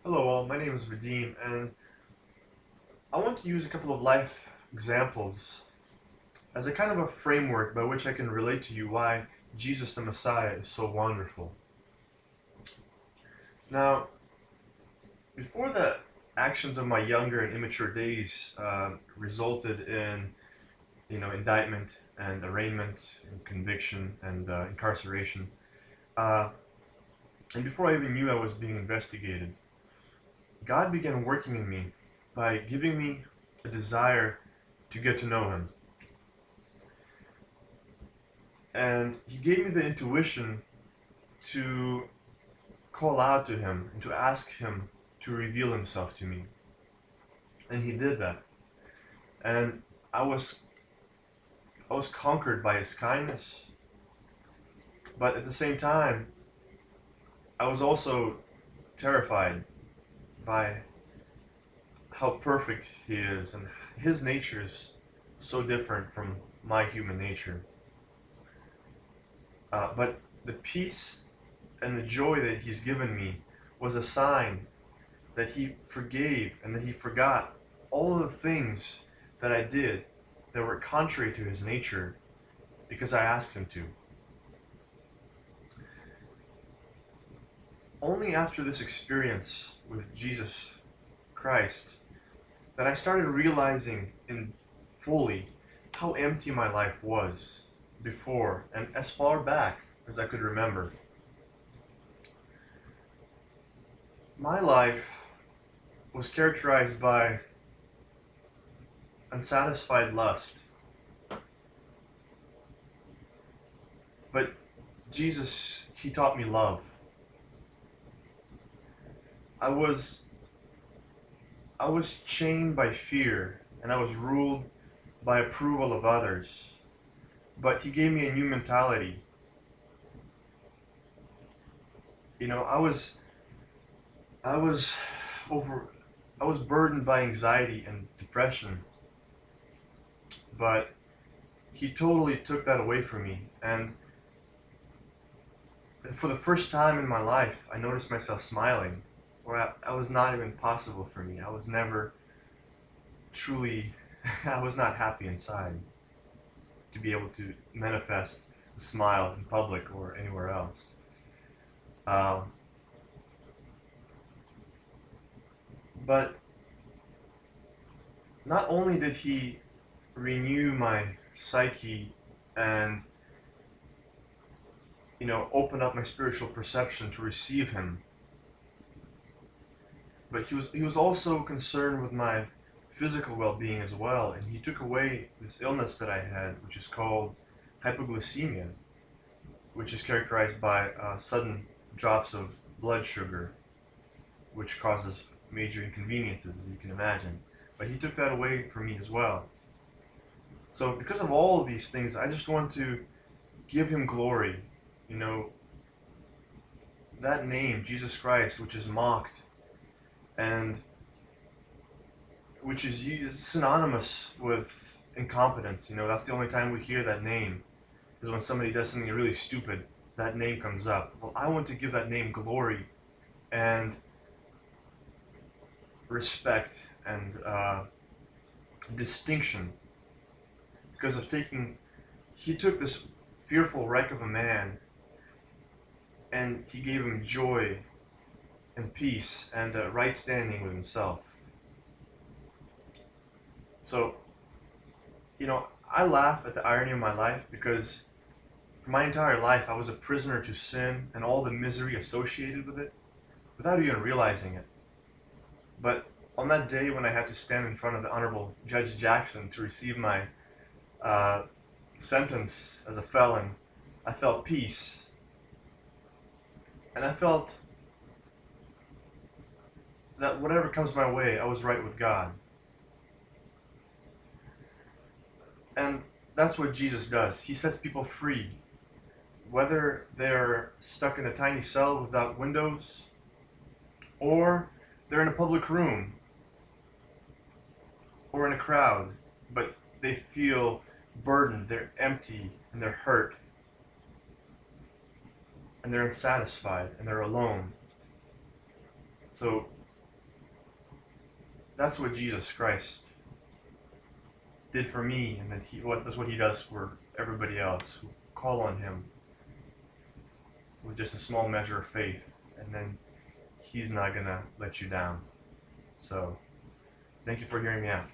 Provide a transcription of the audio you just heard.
Hello all, my name is Vadim, and I want to use a couple of life examples as a kind of a framework by which I can relate to you why Jesus the Messiah is so wonderful. Now, before the actions of my younger and immature days resulted in, indictment and arraignment and conviction and incarceration, uh, and before I even knew I was being investigated, God began working in me by giving me a desire to get to know Him. And he gave me the intuition to call out to him and to ask him to reveal himself to me. And he did that. And I was I was conquered by his kindness, but at the same time, I was also terrified by how perfect he is, and his nature is so different from my human nature. But the peace and the joy that he's given me was a sign that he forgave and that he forgot all of the things that I did that were contrary to his nature because I asked him to. Only after this experience with Jesus Christ that I started realizing in fully how empty my life was before and as far back as I could remember. My life was characterized by unsatisfied lust. But Jesus, he taught me love. I was I was chained by fear and I was ruled by approval of others. But he gave me a new mentality. You know, I was over I was burdened by anxiety and depression, but he totally took that away from me. And for the first time in my life, I noticed myself smiling, or I was not even possible for me. I was never truly, I was not happy inside to be able to manifest a smile in public or anywhere else. Um, but not only did he renew my psyche and open up my spiritual perception to receive him, but he was also concerned with my physical well-being as well, and he took away this illness that I had, which is called hypoglycemia, which is characterized by sudden drops of blood sugar, which causes major inconveniences, as you can imagine. But he took that away from me as well. So because of all of these things, I just want to give him glory. You know, that name, Jesus Christ, which is mocked and which is synonymous with incompetence. That's the only time we hear that name is when somebody does something really stupid. That name comes up. Well, I want to give that name glory and respect and distinction because of he took this fearful wreck of a man and he gave him joy and peace and right standing with himself. So, I laugh at the irony of my life because for my entire life I was a prisoner to sin and all the misery associated with it without even realizing it. But on that day when I had to stand in front of the Honorable Judge Jackson to receive my uh, sentence as a felon, I felt peace. And I felt that whatever comes my way, I was right with God. And that's what Jesus does. He sets people free, whether they're stuck in a tiny cell without windows, or they're in a public room, or in a crowd, but they feel burdened, they're empty, and they're hurt, and they're unsatisfied, and they're alone. So that's what Jesus Christ did for me, and that's what he does for everybody else who call on him with just a small measure of faith, and then he's not gonna let you down. So, thank you for hearing me out.